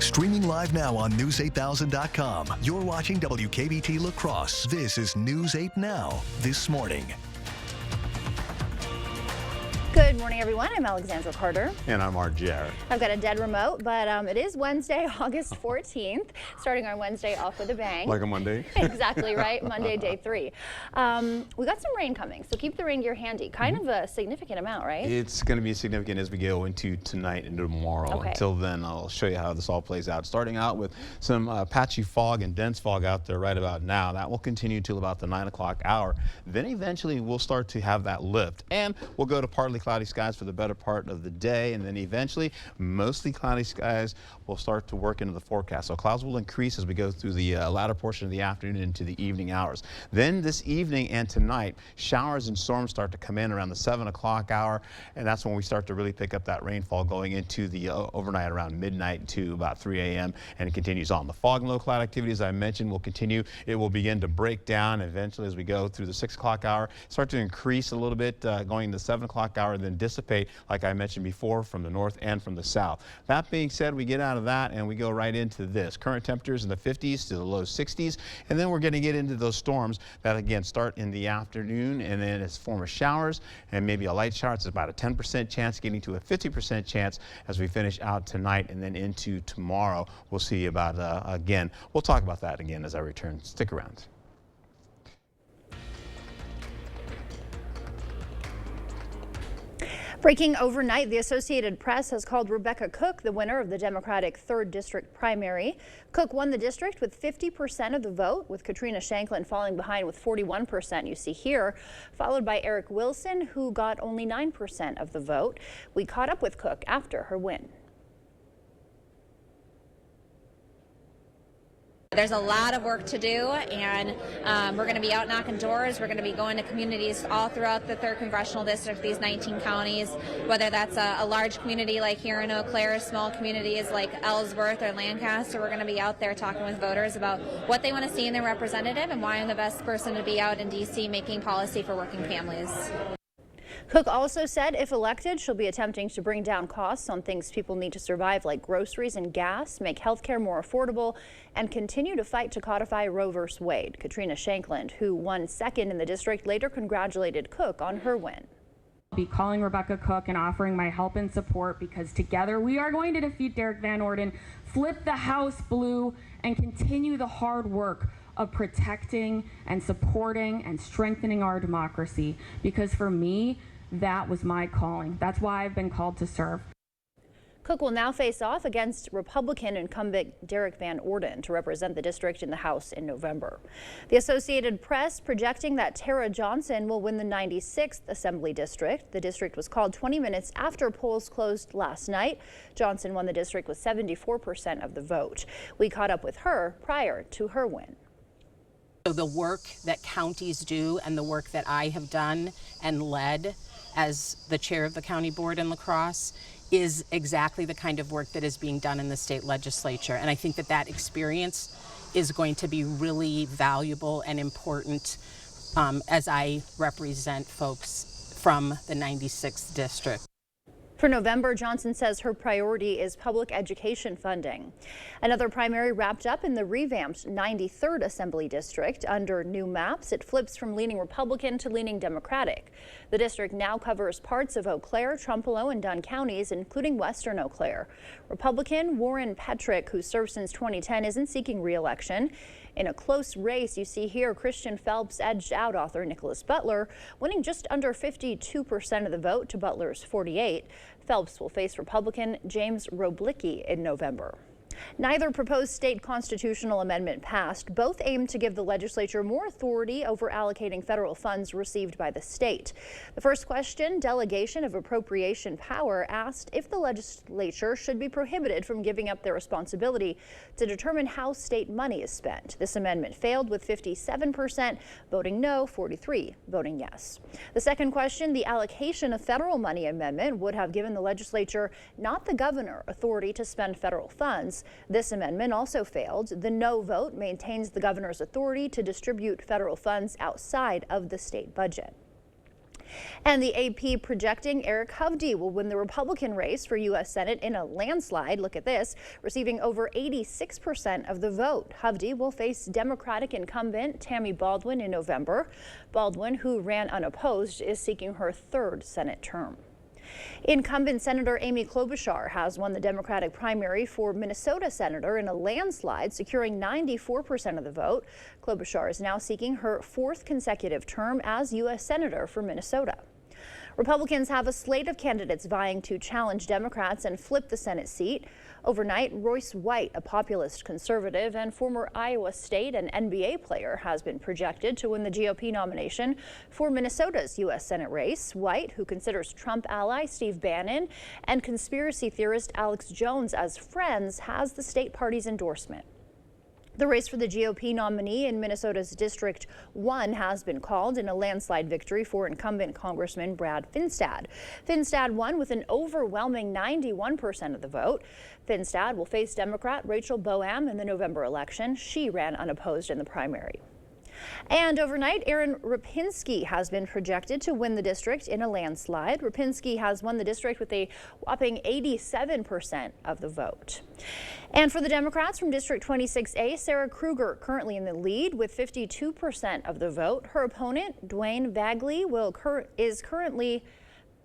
Streaming live now on News8000.com. You're watching WKBT La Crosse. This is News 8 Now. This morning. Good morning, everyone. I'm Alexandra Carter. And I'm Art Jarrett. I've got a dead remote, but it is Wednesday, August 14th, starting our Wednesday off with a bang. Like a Monday? Exactly right, Monday, day 3. We got some rain coming, so keep the rain gear handy. Kind of a significant amount, right? It's going to be significant as we go into tonight and tomorrow. Okay. Until then, I'll show you how this all plays out. Starting out with some patchy fog and dense fog out there right about now. That will continue till about the 9 o'clock hour. Then eventually we'll start to have that lift, and we'll go to partly cloudy skies for the better part of the day, and then eventually mostly cloudy skies will start to work into the forecast. So clouds will increase as we go through the latter portion of the afternoon into the evening hours. Then this evening and tonight, showers and storms start to come in around the 7 o'clock hour, and that's when we start to really pick up that rainfall going into the overnight around midnight to about 3 a.m. and it continues on. The fog and low cloud activity, as I mentioned, will continue. It will begin to break down eventually as we go through the 6 o'clock hour, start to increase a little bit going to the 7 o'clock hour, and then dissipate, like I mentioned before, from the north and from the south. That being said, we get out of that and we go right into this. Current temperatures in the 50s to the low 60s, and then we're going to get into those storms that again start in the afternoon, and then it's form of showers and maybe a light shower. It's about a 10% chance getting to a 50% chance as we finish out tonight, and then into tomorrow. We'll see about, again, we'll talk about that again as I return. Stick around. Breaking overnight, the Associated Press has called Rebecca Cook the winner of the Democratic 3rd District primary. Cook won the district with 50% of the vote, with Katrina Shanklin falling behind with 41%, you see here, followed by Eric Wilson, who got only 9% of the vote. We caught up with Cook after her win. There's a lot of work to do, and we're going to be out knocking doors. We're going to be going to communities all throughout the 3rd Congressional District, these 19 counties, whether that's a large community like here in Eau Claire, small communities like Ellsworth or Lancaster. We're going to be out there talking with voters about what they want to see in their representative and why I'm the best person to be out in D.C. making policy for working families. Cook also said if elected, she'll be attempting to bring down costs on things people need to survive, like groceries and gas, make health care more affordable, and continue to fight to codify Roe v. Wade. Katrina Shanklin, who won second in the district, later congratulated Cook on her win. I'll be calling Rebecca Cook and offering my help and support, because together we are going to defeat Derek Van Orden, flip the House blue, and continue the hard work of protecting and supporting and strengthening our democracy. Because for me, that was my calling. That's why I've been called to serve. Cook will now face off against Republican incumbent Derek Van Orden to represent the district in the House in November. The Associated Press projecting that Tara Johnson will win the 96th Assembly District. The district was called 20 minutes after polls closed last night. Johnson won the district with 74% of the vote. We caught up with her prior to her win. So the work that counties do and the work that I have done and led as the chair of the county board in La Crosse is exactly the kind of work that is being done in the state legislature. And I think that that experience is going to be really valuable and important as I represent folks from the 96th district. For November, Johnson says her priority is public education funding. Another primary wrapped up in the revamped 93rd Assembly District. Under new maps, it flips from leaning Republican to leaning Democratic. The district now covers parts of Eau Claire, Trempealeau, and Dunn counties, including western Eau Claire. Republican Warren Petrick, who served since 2010, isn't seeking re-election. In a close race, you see here Christian Phelps edged out author Nicholas Butler, winning just under 52% of the vote to Butler's 48%. Phelps will face Republican James Roblicki in November. Neither proposed state constitutional amendment passed. Both aim to give the legislature more authority over allocating federal funds received by the state. The first question, delegation of appropriation power, asked if the legislature should be prohibited from giving up their responsibility to determine how state money is spent. This amendment failed with 57% voting no, 43% voting yes. The second question, the allocation of federal money amendment, would have given the legislature, not the governor, authority to spend federal funds. This amendment also failed. The no vote maintains the governor's authority to distribute federal funds outside of the state budget. And the AP projecting Eric Hovde will win the Republican race for U.S. Senate in a landslide. Look at this, receiving over 86% of the vote. Hovde will face Democratic incumbent Tammy Baldwin in November. Baldwin, who ran unopposed, is seeking her third Senate term. Incumbent Senator Amy Klobuchar has won the Democratic primary for Minnesota Senator in a landslide, securing 94% of the vote. Klobuchar is now seeking her fourth consecutive term as U.S. Senator for Minnesota. Republicans have a slate of candidates vying to challenge Democrats and flip the Senate seat. Overnight, Royce White, a populist conservative and former Iowa State and NBA player, has been projected to win the GOP nomination for Minnesota's U.S. Senate race. White, who considers Trump ally Steve Bannon and conspiracy theorist Alex Jones as friends, has the state party's endorsement. The race for the GOP nominee in Minnesota's District 1 has been called in a landslide victory for incumbent Congressman Brad Finstad. Finstad won with an overwhelming 91% of the vote. Finstad will face Democrat Rachel Boehm in the November election. She ran unopposed in the primary. And overnight, Aaron Rapinski has been projected to win the district in a landslide. Rapinski has won the district with a whopping 87% of the vote. And for the Democrats from District 26A, Sarah Krueger currently in the lead with 52% of the vote. Her opponent, Dwayne Bagley, is currently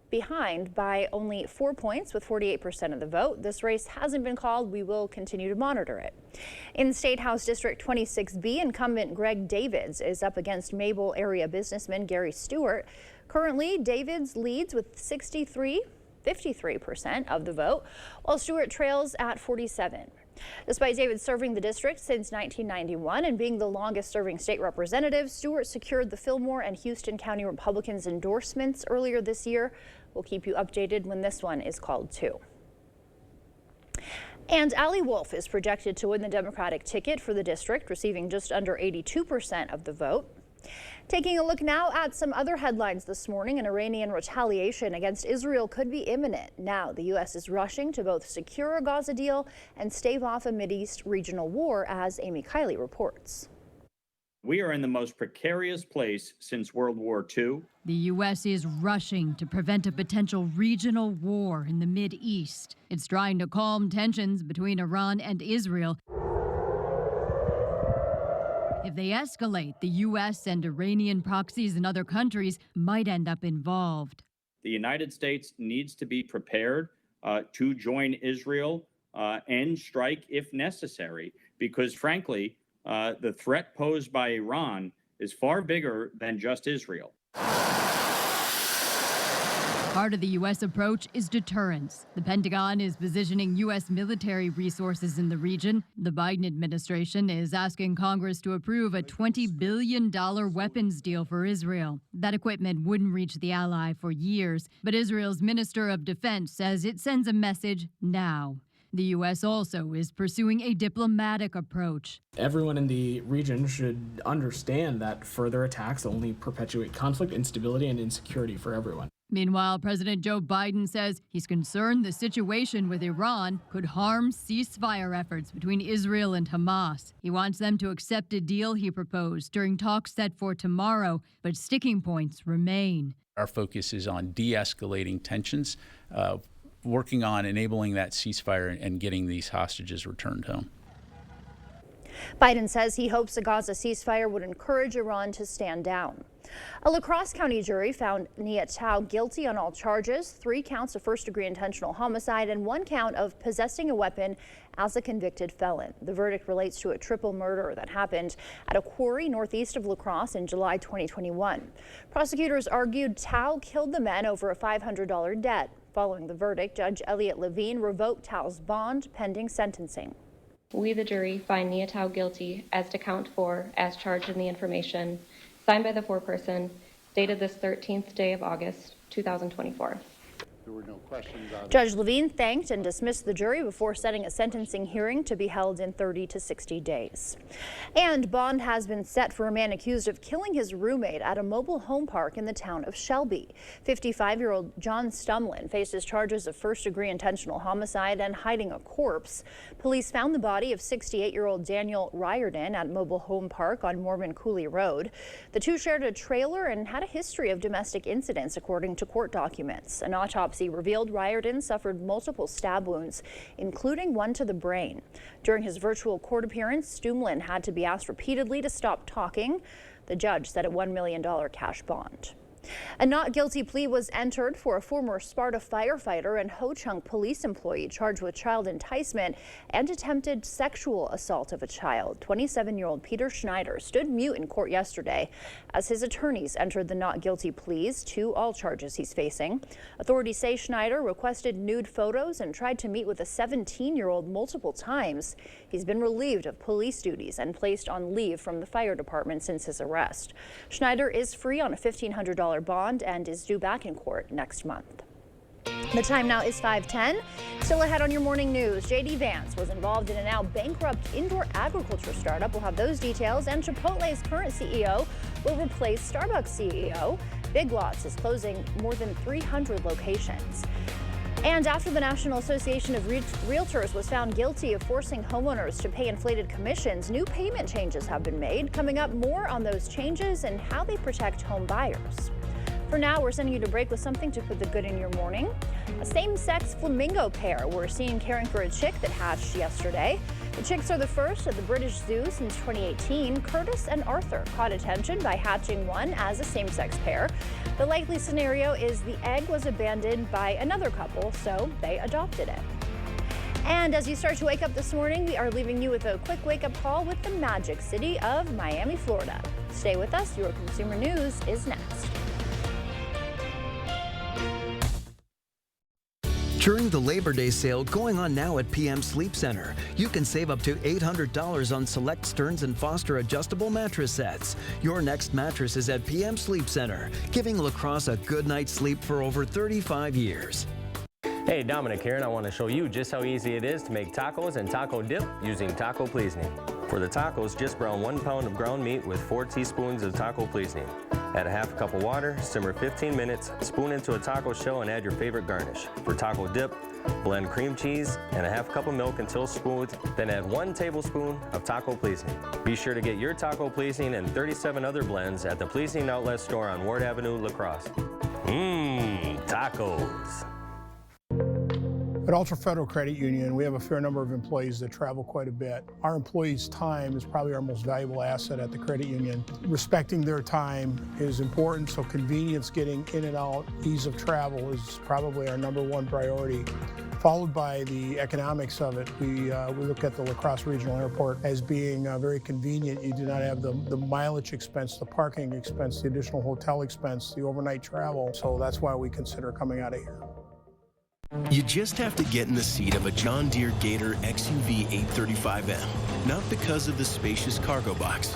behind by only 4 points with 48% of the vote. This race hasn't been called. We will continue to monitor it. In State House District 26B, incumbent Greg Davids is up against Mabel area businessman Gary Stewart. Currently, Davids leads with 53% of the vote, while Stewart trails at 47%. Despite David serving the district since 1991 and being the longest-serving state representative, Stewart secured the Fillmore and Houston County Republicans' endorsements earlier this year. We'll keep you updated when this one is called too. And Ali Wolf is projected to win the Democratic ticket for the district, receiving just under 82% of the vote. Taking a look now at some other headlines this morning, an Iranian retaliation against Israel could be imminent. Now, the U.S. is rushing to both secure a Gaza deal and stave off a Mideast regional war, as Amy Kiley reports. We are in the most precarious place since World War II. The U.S. is rushing to prevent a potential regional war in the Mideast. It's trying to calm tensions between Iran and Israel. If they escalate, the U.S. and Iranian proxies in other countries might end up involved. The United States needs to be prepared to join Israel and strike if necessary, because frankly, the threat posed by Iran is far bigger than just Israel. Part of the U.S. approach is deterrence. The Pentagon is positioning U.S. military resources in the region. The Biden administration is asking Congress to approve a $20 billion weapons deal for Israel. That equipment wouldn't reach the ally for years, but Israel's Minister of Defense says it sends a message now. The U.S. also is pursuing a diplomatic approach. Everyone in the region should understand that further attacks only perpetuate conflict, instability, and insecurity for everyone. Meanwhile, President Joe Biden says he's concerned the situation with Iran could harm ceasefire efforts between Israel and Hamas. He wants them to accept a deal he proposed during talks set for tomorrow, but sticking points remain. Our focus is on de-escalating tensions, working on enabling that ceasefire and getting these hostages returned home. Biden says he hopes a Gaza ceasefire would encourage Iran to stand down. A La Crosse County jury found Nia Chow guilty on all charges, 3 counts of first-degree intentional homicide and 1 count of possessing a weapon as a convicted felon. The verdict relates to a triple murder that happened at a quarry northeast of La Crosse in July 2021. Prosecutors argued Chow killed the men over a $500 debt. Following the verdict, Judge Elliot Levine revoked Chow's bond pending sentencing. We, the jury, find Nia Chow guilty as to count 4 as charged in the information, signed by the foreperson, dated this 13th day of August, 2024. There were no questions on it. Judge Levine thanked and dismissed the jury before setting a sentencing hearing to be held in 30 to 60 days. And bond has been set for a man accused of killing his roommate at a mobile home park in the town of Shelby. 55-year-old John Stumlin faces charges of first-degree intentional homicide and hiding a corpse. Police found the body of 68-year-old Daniel Riordan at Mobile Home Park on Mormon Coulee Road. The two shared a trailer and had a history of domestic incidents, according to court documents. An autopsy revealed Riordan suffered multiple stab wounds, including one to the brain. During his virtual court appearance, Stumlin had to be asked repeatedly to stop talking. The judge set a $1 million cash bond. A not guilty plea was entered for a former Sparta firefighter and Ho-Chunk police employee charged with child enticement and attempted sexual assault of a child. 27-year-old Peter Schneider stood mute in court yesterday as his attorneys entered the not guilty pleas to all charges he's facing. Authorities say Schneider requested nude photos and tried to meet with a 17-year-old multiple times. He's been relieved of police duties and placed on leave from the fire department since his arrest. Schneider is free on a $1,500 bond and is due back in court next month. The time now is 5:10. Still ahead on your morning news, J.D. Vance was involved in a now bankrupt indoor agriculture startup. We'll have those details. And Chipotle's current CEO will replace Starbucks CEO. Big Lots is closing more than 300 locations. And after the National Association of Realtors was found guilty of forcing homeowners to pay inflated commissions, new payment changes have been made. Coming up, more on those changes and how they protect home buyers. For now, we're sending you to break with something to put the good in your morning. A same-sex flamingo pair were seen caring for a chick that hatched yesterday. The chicks are the first at the British Zoo since 2018. Curtis and Arthur caught attention by hatching one as a same-sex pair. The likely scenario is the egg was abandoned by another couple, so they adopted it. And as you start to wake up this morning, we are leaving you with a quick wake-up call with the magic city of Miami, Florida. Stay with us. Your Consumer News is next. During the Labor Day sale going on now at PM Sleep Center, you can save up to $800 on select Stearns & Foster adjustable mattress sets. Your next mattress is at PM Sleep Center, giving La Crosse a good night's sleep for over 35 years. Hey, Dominic here, and I want to show you just how easy it is to make tacos and taco dip using taco seasoning. For the tacos, just brown 1 pound of ground meat with 4 teaspoons of taco seasoning. Add a half cup of water, simmer 15 minutes, spoon into a taco shell, and add your favorite garnish. For taco dip, blend cream cheese and a half cup of milk until smooth, then add 1 tablespoon of taco seasoning. Be sure to get your taco seasoning and 37 other blends at the Seasoning Outlet store on Ward Avenue, La Crosse. Tacos. At Ultra Federal Credit Union, we have a fair number of employees that travel quite a bit. Our employees' time is probably our most valuable asset at the credit union. Respecting their time is important, so convenience, getting in and out, ease of travel is probably our #1 priority, followed by the economics of it. We look at the La Crosse Regional Airport as being very convenient. You do not have the mileage expense, the parking expense, the additional hotel expense, the overnight travel, so that's why we consider coming out of here. You just have to get in the seat of a John Deere Gator XUV 835M, not because of the spacious cargo box,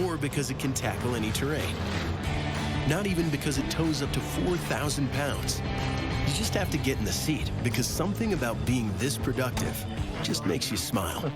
or because it can tackle any terrain, not even because it tows up to 4,000 pounds. You just have to get in the seat because something about being this productive just makes you smile.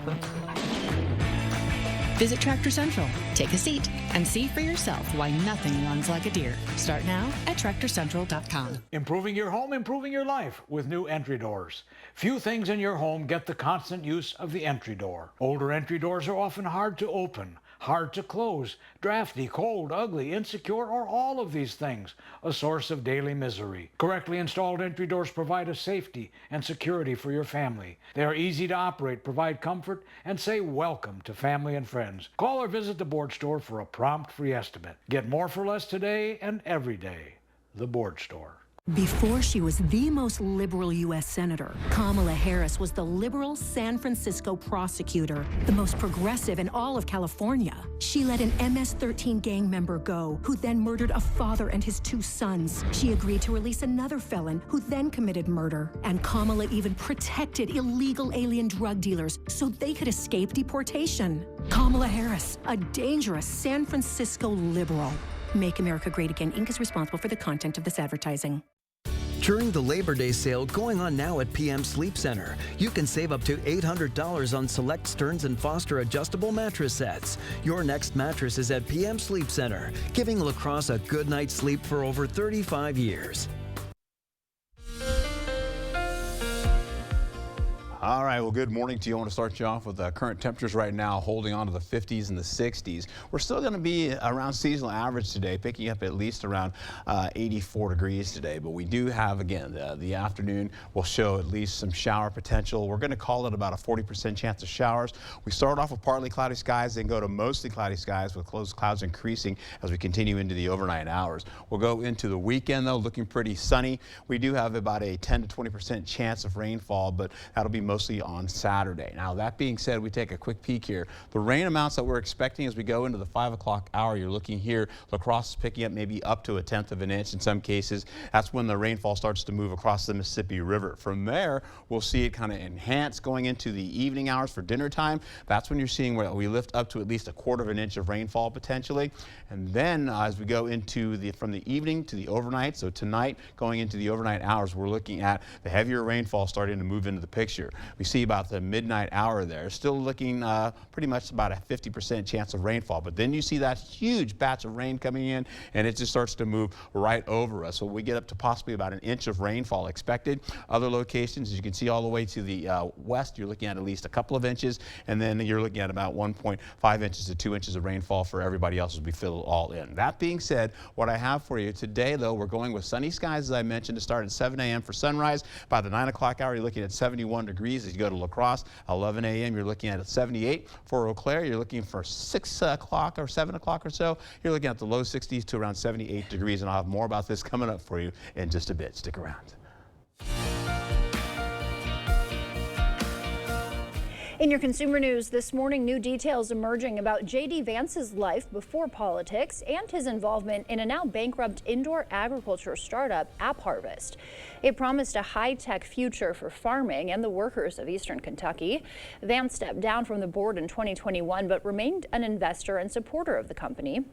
Visit Tractor Central, take a seat, and see for yourself why nothing runs like a Deere. Start now at TractorCentral.com. Improving your home, improving your life with new entry doors. Few things in your home get the constant use of the entry door. Older entry doors are often hard to open, hard to close, drafty, cold, ugly, insecure, or all of these things, a source of daily misery. Correctly installed entry doors provide a safety and security for your family. They are easy to operate, provide comfort, and say welcome to family and friends. Call or visit the Board Store for a prompt free estimate. Get more for less today and every day. The Board Store. Before she was the most liberal U.S. Senator, Kamala Harris was the liberal San Francisco prosecutor, the most progressive in all of California. She let an MS-13 gang member go, who then murdered a father and his 2 sons. She agreed to release another felon, who then committed murder. And Kamala even protected illegal alien drug dealers so they could escape deportation. Kamala Harris, a dangerous San Francisco liberal. Make America Great Again, Inc. is responsible for the content of this advertising. During the Labor Day sale going on now at PM Sleep Center, you can save up to $800 on select Stearns & Foster adjustable mattress sets. Your next mattress is at PM Sleep Center, giving La Crosse a good night's sleep for over 35 years. All right, well, good morning to you. I want to start you off with current temperatures right now holding on to the 50s and the 60s. We're still going to be around seasonal average today, picking up at least around 84 degrees today. But we do have, again, the afternoon will show at least some shower potential. We're going to call it about a 40% chance of showers. We start off with partly cloudy skies, then go to mostly cloudy skies with clouds increasing as we continue into the overnight hours. We'll go into the weekend, though, looking pretty sunny. We do have about a 10 to 20% chance of rainfall, but that'll be mostly on Saturday. Now, that being said, we take a quick peek here. The rain amounts that we're expecting as we go into the 5 o'clock hour, you're looking here, La Crosse is picking up maybe up to 1/10 of an inch in some cases. That's when the rainfall starts to move across the Mississippi River. From there, we'll see it kind of enhance going into the evening hours for dinner time. That's when you're seeing where we lift up to at least 1/4 of an inch of rainfall potentially. And then as we go into from the evening to the overnight, so tonight going into the overnight hours, we're looking at the heavier rainfall starting to move into the picture. We see about the midnight hour there, still looking pretty much about a 50% chance of rainfall. But then you see that huge batch of rain coming in, and it just starts to move right over us. So we get up to possibly about 1 inch of rainfall expected. Other locations, as you can see all the way to the west, you're looking at least a couple of inches, and then you're looking at about 1.5 inches to 2 inches of rainfall for everybody else as we fill it all in. That being said, what I have for you today, though, we're going with sunny skies, as I mentioned, to start at 7 a.m. for sunrise. By the 9 o'clock hour, you're looking at 71 degrees. As you go to La Crosse, 11 a.m., you're looking at 78. For Eau Claire, you're looking for 6 o'clock or 7 o'clock or so. You're looking at the low 60s to around 78 degrees, and I'll have more about this coming up for you in just a bit. Stick around. In your consumer news this morning, new details emerging about J.D. Vance's life before politics and his involvement in a now bankrupt indoor agriculture startup, AppHarvest. It promised a high-tech future for farming and the workers of eastern Kentucky. Vance stepped down from the board in 2021 but remained an investor and supporter of the company.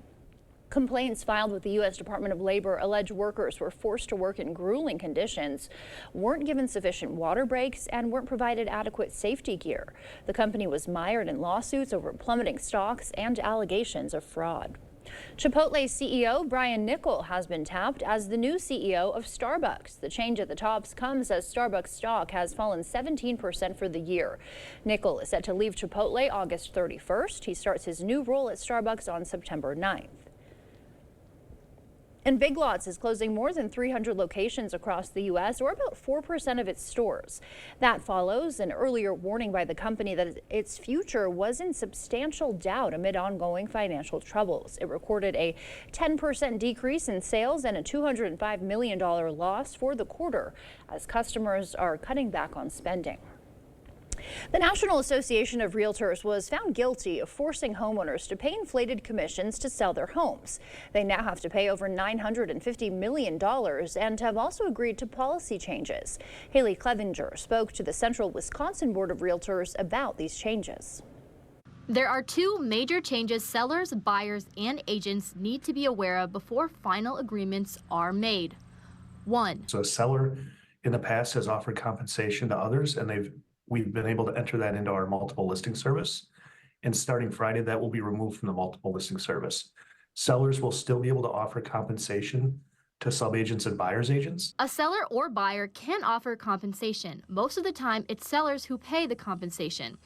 Complaints filed with the U.S. Department of Labor allege workers were forced to work in grueling conditions, weren't given sufficient water breaks, and weren't provided adequate safety gear. The company was mired in lawsuits over plummeting stocks and allegations of fraud. Chipotle CEO Brian Niccol has been tapped as the new CEO of Starbucks. The change at the tops comes as Starbucks stock has fallen 17% for the year. Niccol is set to leave Chipotle August 31st. He starts his new role at Starbucks on September 9th. And Big Lots is closing more than 300 locations across the U.S., or about 4% of its stores. That follows an earlier warning by the company that its future was in substantial doubt amid ongoing financial troubles. It recorded a 10% decrease in sales and a $205 million loss for the quarter as customers are cutting back on spending. The National Association of Realtors was found guilty of forcing homeowners to pay inflated commissions to sell their homes. They now have to pay over $950 million and have also agreed to policy changes. Haley Clevenger spoke to the Central Wisconsin Board of Realtors about these changes. There are two major changes sellers, buyers, and agents need to be aware of before final agreements are made. One, so a seller in the past has offered compensation to others, and we've been able to enter that into our multiple listing service. And starting Friday, that will be removed from the multiple listing service. Sellers will still be able to offer compensation to subagents and buyer's agents. A seller or buyer can offer compensation. Most of the time, it's sellers who pay the compensation.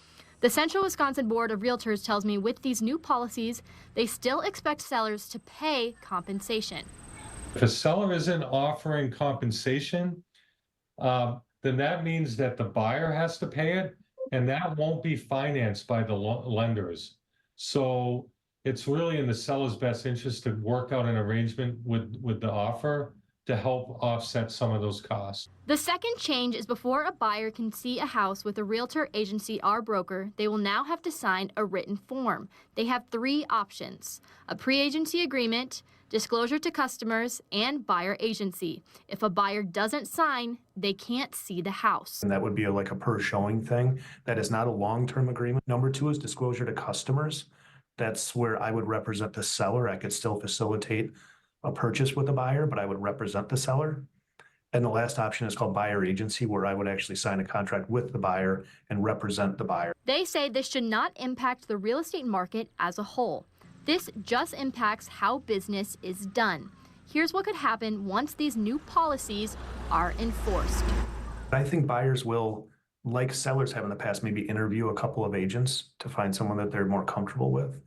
The Central Wisconsin Board of Realtors tells me with these new policies, they still expect sellers to pay compensation. If a seller isn't offering compensation, then that means that the buyer has to pay it, and that won't be financed by the lenders. So it's really in the seller's best interest to work out an arrangement with the offer to help offset some of those costs. The second change is before a buyer can see a house with a realtor, agency, or broker, they will now have to sign a written form. They have three options: a pre-agency agreement, disclosure to customers, and buyer agency. If a buyer doesn't sign, they can't see the house. And that would be like a per showing thing. That is not a long-term agreement. Number two is disclosure to customers. That's where I would represent the seller. I could still facilitate a purchase with the buyer, but I would represent the seller. And the last option is called buyer agency, where I would actually sign a contract with the buyer and represent the buyer. They say this should not impact the real estate market as a whole. This just impacts how business is done. Here's what could happen once these new policies are enforced. I think buyers will, like sellers have in the past, maybe interview a couple of agents to find someone that they're more comfortable with.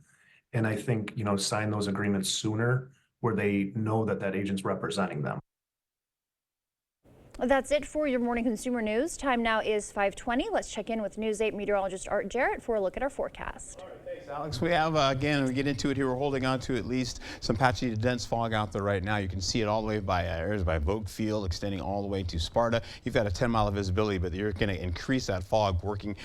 And I think, sign those agreements sooner where they know that that agent's representing them. That's it for your morning consumer news. Time now is 5:20. Let's check in with News 8 meteorologist Art Jarrett for a look at our forecast. Thanks, Alex. We have, again, we get into it here. We're holding on to at least some patchy to dense fog out there right now. You can see it all the way by areas by Vogt Field, extending all the way to Sparta. You've got a 10-mile visibility, but you're going to increase that fog working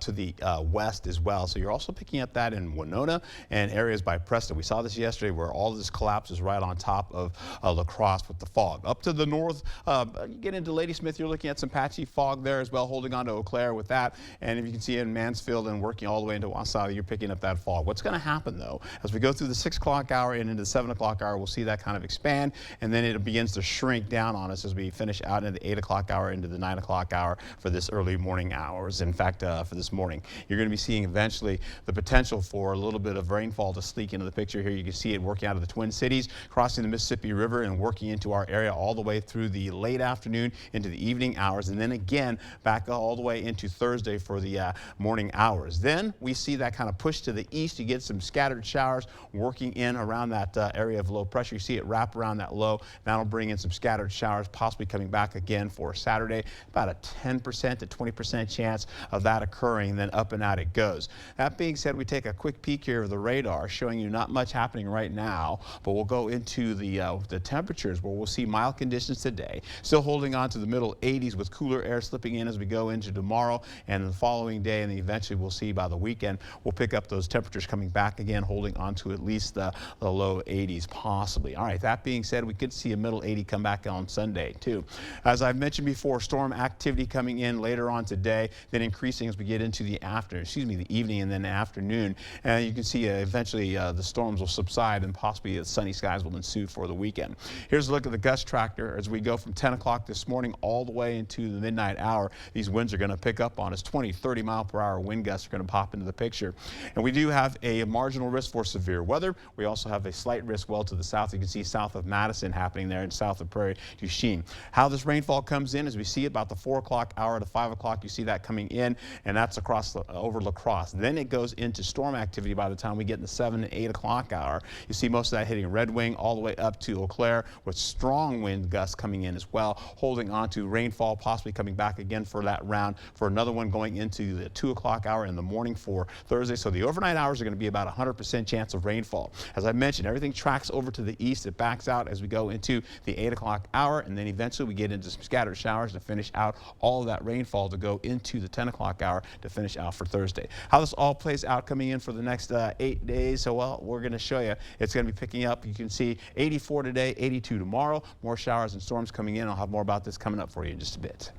to the west as well. So you're also picking up that in Winona and areas by Preston. We saw this yesterday where all this collapses right on top of La Crosse with the fog. Up to the north, you get into Ladysmith, you're looking at some patchy fog there as well, holding on to Eau Claire with that. And if you can see in Mansfield and working all the way into Wausau, you're picking up that fog. What's going to happen, though, as we go through the 6 o'clock hour and into the 7 o'clock hour, we'll see that kind of expand, and then it begins to shrink down on us as we finish out into the 8 o'clock hour, into the 9 o'clock hour for this early morning hours. In fact, for this morning, you're going to be seeing eventually the potential for a little bit of rainfall to sneak into the picture here. You can see it working out of the Twin Cities, crossing the Mississippi River and working into our area all the way through the late afternoon into the evening hours, and then again back all the way into Thursday for the morning hours. Then we see that kind of push to the east. You get some scattered showers working in around that area of low pressure. You see it wrap around that low. That'll bring in some scattered showers, possibly coming back again for Saturday. About a 10% to 20% chance of that occurring, then up and out it goes. That being said, we take a quick peek here of the radar, showing you not much happening right now, but we'll go into the temperatures where we'll see mild conditions today, still holding on to the middle 80s with cooler air slipping in as we go into tomorrow and the following day, and then eventually we'll see by the weekend we'll pick up those temperatures coming back again, holding on to at least the low 80s possibly. All right, that being said, we could see a middle 80 come back on Sunday too. As I've mentioned before, storm activity coming in later on today, then increasing as we get into the evening and then afternoon, and you can see eventually the storms will subside and possibly sunny skies will ensue for the weekend. Here's a look at the gust tracker as we go from 10 o'clock this morning all the way into the midnight hour. These winds are going to pick up on us. 20-30 mile per hour wind gusts are going to pop into the picture, and we do have a marginal risk for severe weather. We also have a slight risk well to the south. You can see south of Madison happening there and south of Prairie du Chien. How this rainfall comes in, as we see about the 4 o'clock hour to 5 o'clock, you see that coming in, and that's across over La Crosse. Then it goes into storm activity by the time we get in the 7 and 8 o'clock hour. You see most of that hitting Red Wing all the way up to Eau Claire with strong wind gusts coming in as well, holding on to rainfall possibly coming back again for that round, for another one going into the 2 o'clock hour in the morning for Thursday. So the overnight hours are going to be about 100% chance of rainfall. As I mentioned, everything tracks over to the east. It backs out as we go into the 8 o'clock hour, and then eventually we get into some scattered showers to finish out all of that rainfall to go into the 10 o'clock hour to finish out for Thursday. How this all plays out coming in for the next 8 days, so well, we're going to show you. It's going to be picking up. You can see 84 today, 82 tomorrow. More showers and storms coming in. I'll have more about this coming up for you in just a bit.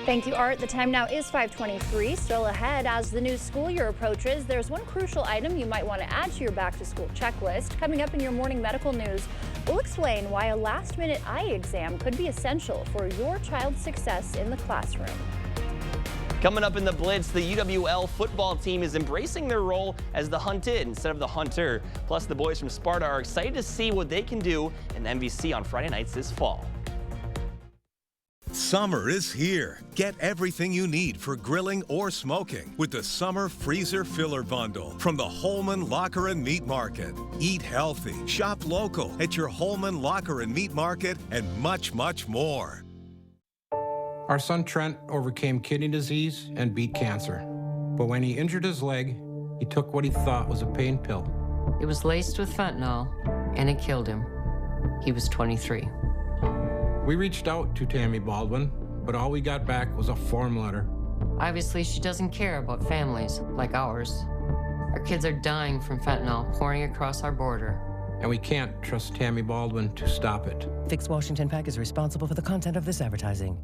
Thank you, Art. The time now is 5:23. Still ahead, as the new school year approaches, there's one crucial item you might want to add to your back-to-school checklist. Coming up in your morning medical news, we'll explain why a last-minute eye exam could be essential for your child's success in the classroom. Coming up in the Blitz, the UWL football team is embracing their role as the hunted instead of the hunter. Plus, the boys from Sparta are excited to see what they can do in the MVC on Friday nights this fall. Summer is here. Get everything you need for grilling or smoking with the Summer Freezer Filler Bundle from the Holman Locker and Meat Market. Eat healthy, shop local at your Holman Locker and Meat Market, and much, much more. Our son Trent overcame kidney disease and beat cancer. But when he injured his leg, he took what he thought was a pain pill. It was laced with fentanyl, and it killed him. He was 23. We reached out to Tammy Baldwin, but all we got back was a form letter. Obviously, she doesn't care about families like ours. Our kids are dying from fentanyl pouring across our border. And we can't trust Tammy Baldwin to stop it. Fix Washington PAC is responsible for the content of this advertising.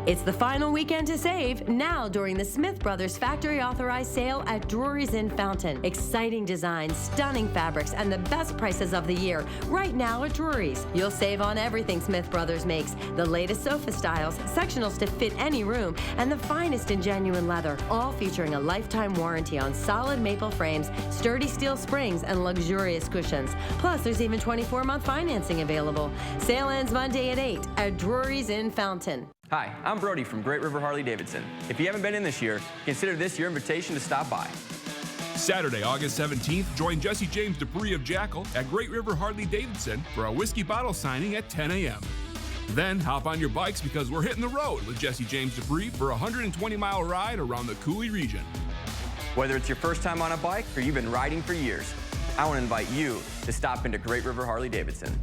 It's the final weekend to save now during the Smith Brothers Factory Authorized Sale at Drury's in Fountain. Exciting designs, stunning fabrics, and the best prices of the year right now at Drury's. You'll save on everything Smith Brothers makes. The latest sofa styles, sectionals to fit any room, and the finest in genuine leather, all featuring a lifetime warranty on solid maple frames, sturdy steel springs, and luxurious cushions. Plus, there's even 24-month financing available. Sale ends Monday at 8 at Drury's in Fountain. Hi, I'm Brody from Great River Harley-Davidson. If you haven't been in this year, consider this your invitation to stop by. Saturday, August 17th, join Jesse James Dupree of Jackal at Great River Harley-Davidson for a whiskey bottle signing at 10 a.m. Then hop on your bikes because we're hitting the road with Jesse James Dupree for a 120-mile ride around the Cooley region. Whether it's your first time on a bike or you've been riding for years, I want to invite you to stop into Great River Harley-Davidson.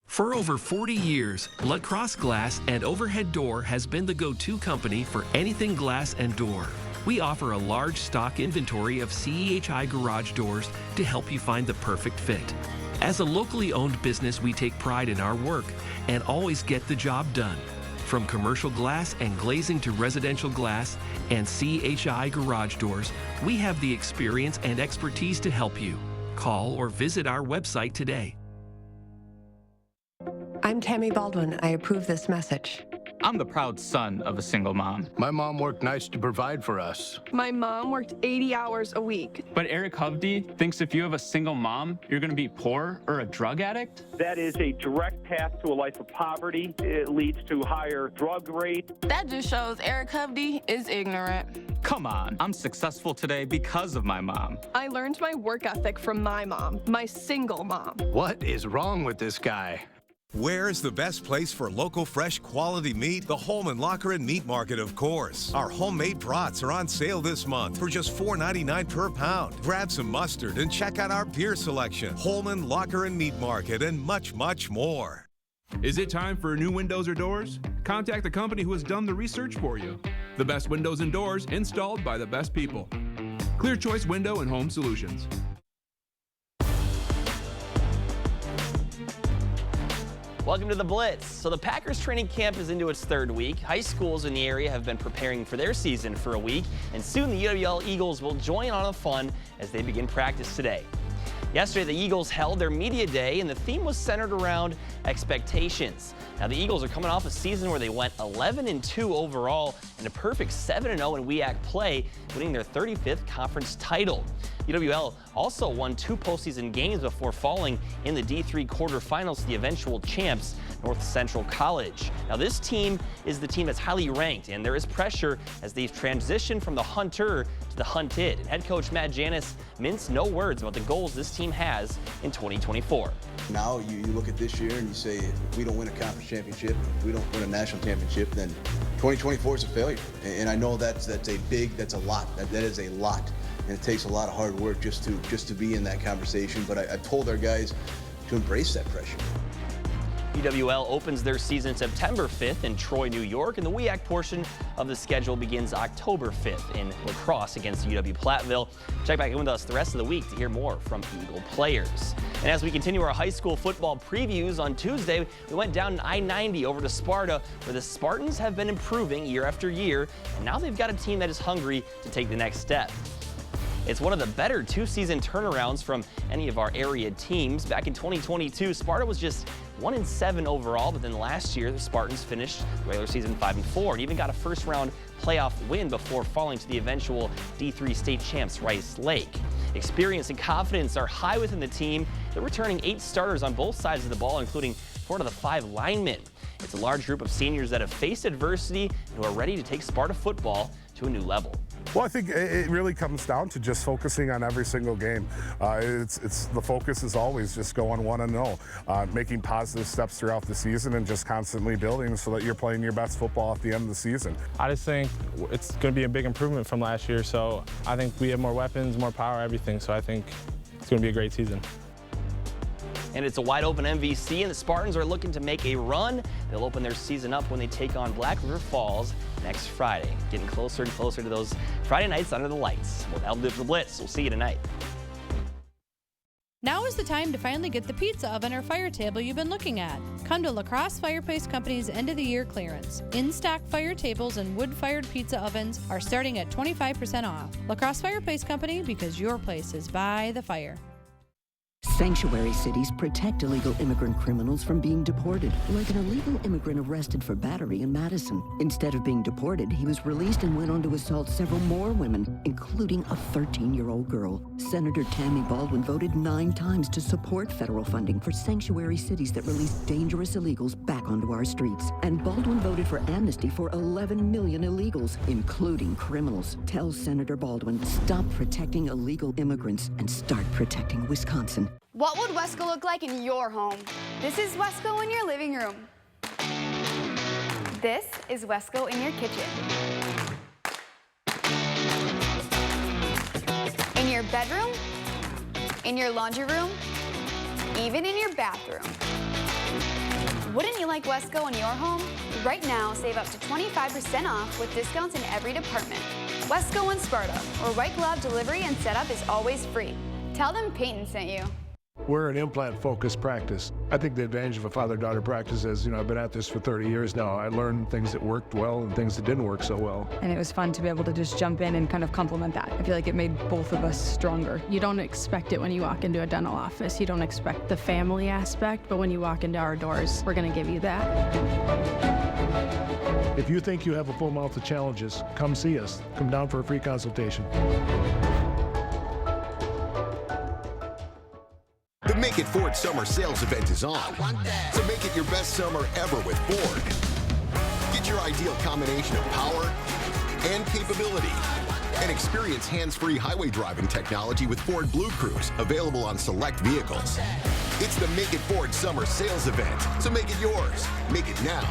For over 40 years, Blood Cross Glass and Overhead Door has been the go-to company for anything glass and door. We offer a large stock inventory of CEHI garage doors to help you find the perfect fit. As a locally owned business, we take pride in our work and always get the job done. From commercial glass and glazing to residential glass and CEHI garage doors, we have the experience and expertise to help you. Call or visit our website today. I'm Tammy Baldwin. I approve this message. I'm the proud son of a single mom. My mom worked nights to provide for us. My mom worked 80 hours a week. But Eric Hovde thinks if you have a single mom, you're going to be poor or a drug addict? That is a direct path to a life of poverty. It leads to higher drug rates. That just shows Eric Hovde is ignorant. Come on, I'm successful today because of my mom. I learned my work ethic from my mom, my single mom. What is wrong with this guy? Where's the best place for local, fresh, quality meat? The Holman Locker and Meat Market, of course. Our homemade brats are on sale this month for just $4.99 per pound. Grab some mustard and check out our beer selection. Holman Locker and Meat Market, and much, much more. Is it time for new windows or doors? Contact the company who has done the research for you. The best windows and doors installed by the best people. Clear Choice Window and Home Solutions. Welcome to the Blitz. So the Packers training camp is into its third week. High schools in the area have been preparing for their season for a week, and soon the UWL Eagles will join on the fun as they begin practice today. Yesterday, the Eagles held their media day, and the theme was centered around expectations. Now, the Eagles are coming off a season where they went 11-2 overall and a perfect 7-0 in WEAC play, winning their 35th conference title. UWL also won 2 postseason games before falling in the D3 quarterfinals to the eventual champs, North Central College. Now, this team is the team that's highly ranked, and there is pressure as they've transitioned from the Hunter to the Hunted. And head coach Matt Janis minced no words about the goals this team has in 2024. Now you look at this year and you say, if we don't win a conference championship, if we don't win a national championship, then 2024 is a failure. And I know that's a lot. That is a lot. And it takes a lot of hard work just to be in that conversation. But I told our guys to embrace that pressure. UWL opens their season September 5th in Troy, New York, and the WEAC portion of the schedule begins October 5th in La Crosse against UW Platteville. Check back in with us the rest of the week to hear more from Eagle players. And as we continue our high school football previews, on Tuesday, we went down I-90 over to Sparta, where the Spartans have been improving year after year, and now they've got a team that is hungry to take the next step. It's one of the better 2-season turnarounds from any of our area teams. Back in 2022, Sparta was just 1-7 overall, but then last year the Spartans finished the regular season 5-4 and even got a first-round playoff win before falling to the eventual D3 state champs Rice Lake. Experience and confidence are high within the team. They're returning 8 starters on both sides of the ball, including 4 of the 5 linemen. It's a large group of seniors that have faced adversity and who are ready to take Sparta football to a new level. Well, I think it really comes down to just focusing on every single game. It's the focus is always just going 1-0, making positive steps throughout the season and just constantly building so that you're playing your best football at the end of the season. I just think it's going to be a big improvement from last year. So I think we have more weapons, more power, everything. So I think it's going to be a great season. And it's a wide open MVC, and the Spartans are looking to make a run. They'll open their season up when they take on Black River Falls next Friday. Getting closer and closer to those Friday nights under the lights. Well, that'll do it for the Blitz. We'll see you tonight. Now is the time to finally get the pizza oven or fire table you've been looking at. Come to La Crosse Fireplace Company's end of the year clearance. In-stock fire tables and wood-fired pizza ovens are starting at 25% off. La Crosse Fireplace Company, because your place is by the fire. Sanctuary cities protect illegal immigrant criminals from being deported, like an illegal immigrant arrested for battery in Madison. Instead of being deported, he was released and went on to assault several more women, including a 13-year-old girl. Senator Tammy Baldwin voted 9 times to support federal funding for sanctuary cities that release dangerous illegals back onto our streets. And Baldwin voted for amnesty for 11 million illegals, including criminals. Tell Senator Baldwin, stop protecting illegal immigrants and start protecting Wisconsin. What would Wesco look like in your home? This is Wesco in your living room. This is Wesco in your kitchen. In your bedroom, in your laundry room, even in your bathroom. Wouldn't you like Wesco in your home? Right now, save up to 25% off with discounts in every department. Wesco and Sparta, where white glove delivery and setup is always free. Tell them Peyton sent you. We're an implant-focused practice. I think the advantage of a father-daughter practice is, I've been at this for 30 years now. I learned things that worked well and things that didn't work so well. And it was fun to be able to just jump in and kind of complement that. I feel like it made both of us stronger. You don't expect it when you walk into a dental office. You don't expect the family aspect, but when you walk into our doors, we're going to give you that. If you think you have a full mouth of challenges, come see us. Come down for a free consultation. The Make It Ford Summer Sales Event is on. So make it your best summer ever with Ford. Get your ideal combination of power and capability. And experience hands-free highway driving technology with Ford Blue Cruise, available on select vehicles. It's the Make It Ford Summer Sales Event, so make it yours. Make it now.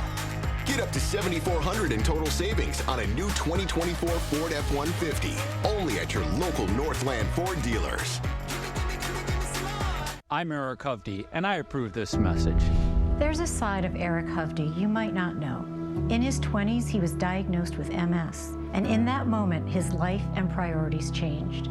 Get up to $7,400 in total savings on a new 2024 Ford F-150, only at your local Northland Ford dealers. I'm Eric Hovde, and I approve this message. There's a side of Eric Hovde you might not know. In his 20s, he was diagnosed with MS, and in that moment, his life and priorities changed.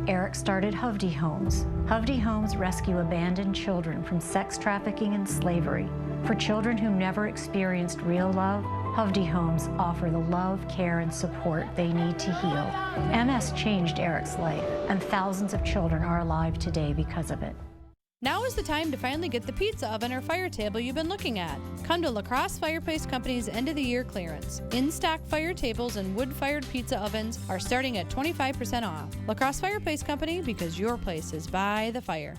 Eric started Hovde Homes. Hovde Homes rescue abandoned children from sex trafficking and slavery. For children who never experienced real love, Hovde Homes offer the love, care, and support they need to heal. MS changed Eric's life, and thousands of children are alive today because of it. Now is the time to finally get the pizza oven or fire table you've been looking at. Come to La Crosse Fireplace Company's end of the year clearance. In-stock fire tables and wood-fired pizza ovens are starting at 25% off. La Crosse Fireplace Company, because your place is by the fire.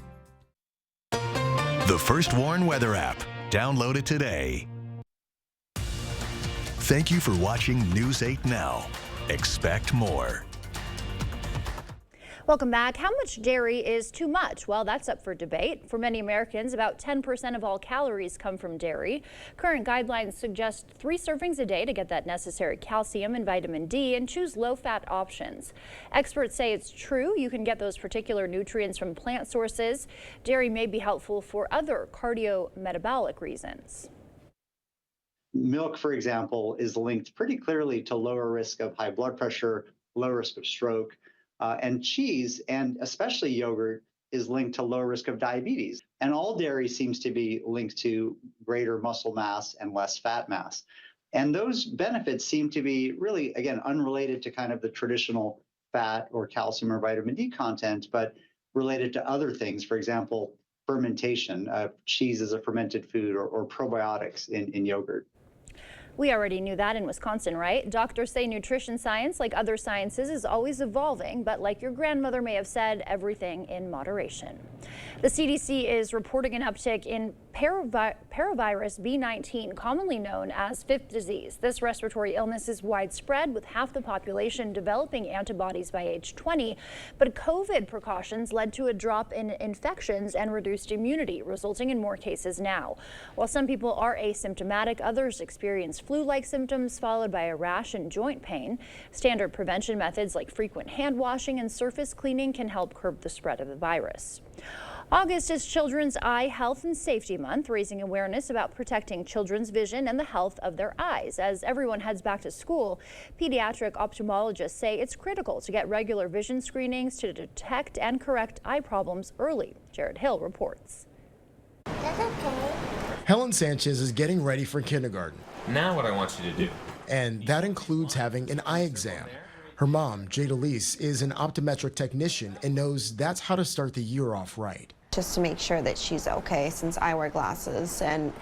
The First Warn Weather app. Download it today. Thank you for watching News 8 Now. Expect more. Welcome back. How much dairy is too much? Well, that's up for debate. For many Americans, about 10% of all calories come from dairy. Current guidelines suggest 3 servings a day to get that necessary calcium and vitamin D, and choose low-fat options. Experts say it's true. You can get those particular nutrients from plant sources. Dairy may be helpful for other cardiometabolic reasons. Milk, for example, is linked pretty clearly to lower risk of high blood pressure, lower risk of stroke. And cheese, and especially yogurt, is linked to lower risk of diabetes. And all dairy seems to be linked to greater muscle mass and less fat mass. And those benefits seem to be really, again, unrelated to kind of the traditional fat or calcium or vitamin D content, but related to other things. For example, fermentation. Cheese is a fermented food, or probiotics in yogurt. We already knew that in Wisconsin, right? Doctors say nutrition science, like other sciences, is always evolving, but like your grandmother may have said, everything in moderation. The CDC is reporting an uptick in paravirus B19, commonly known as fifth disease. This respiratory illness is widespread, with half the population developing antibodies by age 20, but COVID precautions led to a drop in infections and reduced immunity, resulting in more cases now. While some people are asymptomatic, others experience flu-like symptoms followed by a rash and joint pain. Standard prevention methods like frequent hand washing and surface cleaning can help curb the spread of the virus. August is Children's Eye Health and Safety Month, raising awareness about protecting children's vision and the health of their eyes. As everyone heads back to school, pediatric ophthalmologists say it's critical to get regular vision screenings to detect and correct eye problems early. Jared Hill reports. That's okay. Helen Sanchez is getting ready for kindergarten. Now what I want you to do. And that includes having an eye exam. Her mom, Jada Leese, is an optometric technician and knows that's how to start the year off right. Just to make sure that she's okay, since I wear glasses and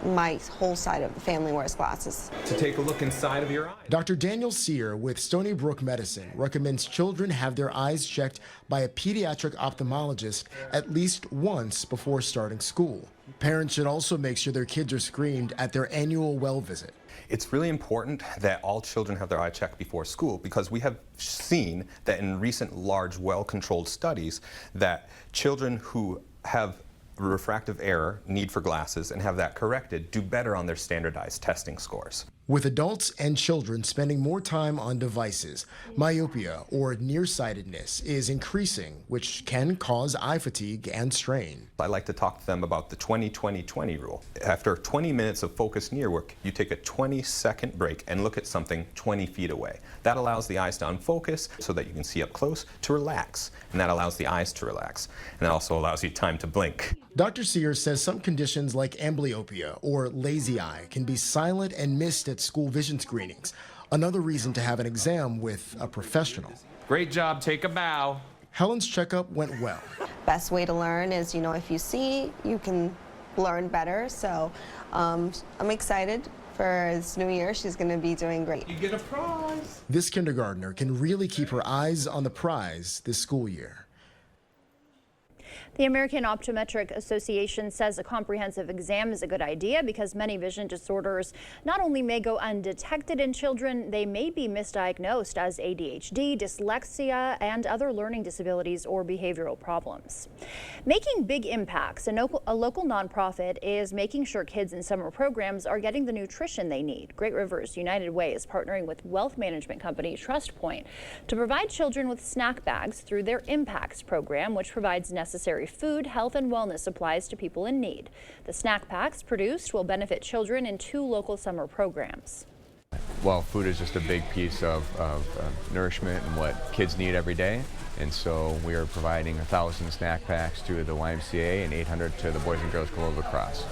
my whole side of the family wears glasses. To take a look inside of your eye. Dr. Daniel Sear with Stony Brook Medicine recommends children have their eyes checked by a pediatric ophthalmologist at least once before starting school. Parents should also make sure their kids are screened at their annual well visit. It's really important that all children have their eye checked before school, because we have seen that in recent large, well-controlled studies that children who have refractive error, need for glasses, and have that corrected do better on their standardized testing scores. With adults and children spending more time on devices, myopia or nearsightedness is increasing, which can cause eye fatigue and strain. I like to talk to them about the 20-20-20 rule. After 20 minutes of focused near work, you take a 20-second break and look at something 20 feet away. That allows the eyes to unfocus so that you can see up close, to relax, and that allows the eyes to relax. And that also allows you time to blink. Dr. Sears says some conditions like amblyopia or lazy eye can be silent and missed at school vision screenings. Another reason to have an exam with a professional. Great job, take a bow. Helen's checkup went well. Best way to learn is, if you see, you can learn better. So I'm excited for this new year. She's going to be doing great. You get a prize. This kindergartner can really keep her eyes on the prize this school year. The American Optometric Association says a comprehensive exam is a good idea because many vision disorders not only may go undetected in children, they may be misdiagnosed as ADHD, dyslexia, and other learning disabilities or behavioral problems. Making big impacts, a local nonprofit is making sure kids in summer programs are getting the nutrition they need. Great Rivers United Way is partnering with wealth management company TrustPoint to provide children with snack bags through their Impacts program, which provides necessary food, health, and wellness supplies to people in need. The snack packs produced will benefit children in 2 local summer programs. Well, food is just a big piece of nourishment and what kids need every day. And so we are providing 1,000 snack packs to the YMCA and 800 to the Boys and Girls Club of Lacrosse.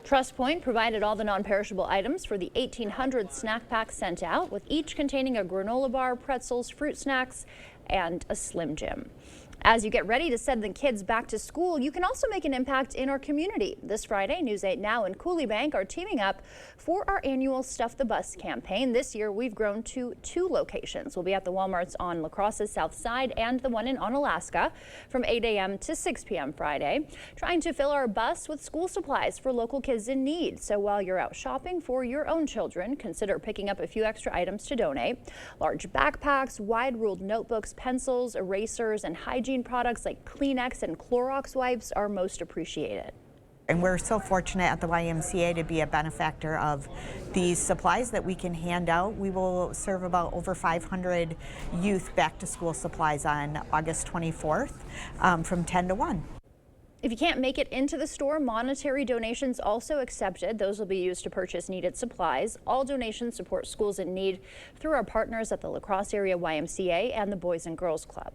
TrustPoint provided all the non-perishable items for the 1,800 snack packs sent out, with each containing a granola bar, pretzels, fruit snacks, and a Slim Jim. As you get ready to send the kids back to school, you can also make an impact in our community. This Friday, News 8 Now and Coulee Bank are teaming up for our annual Stuff the Bus campaign. This year, we've grown to 2 locations. We'll be at the Walmarts on La Crosse's south side and the one in Onalaska from 8 a.m. to 6 p.m. Friday, trying to fill our bus with school supplies for local kids in need. So while you're out shopping for your own children, consider picking up a few extra items to donate. Large backpacks, wide-ruled notebooks, pencils, erasers, and hygiene products like Kleenex and Clorox wipes are most appreciated. And we're so fortunate at the YMCA to be a benefactor of these supplies that we can hand out. We will serve about over 500 youth back to school supplies on August 24th from 10 to 1. If you can't make it into the store, monetary donations also accepted. Those will be used to purchase needed supplies. All donations support schools in need through our partners at the La Crosse Area YMCA and the Boys and Girls Club.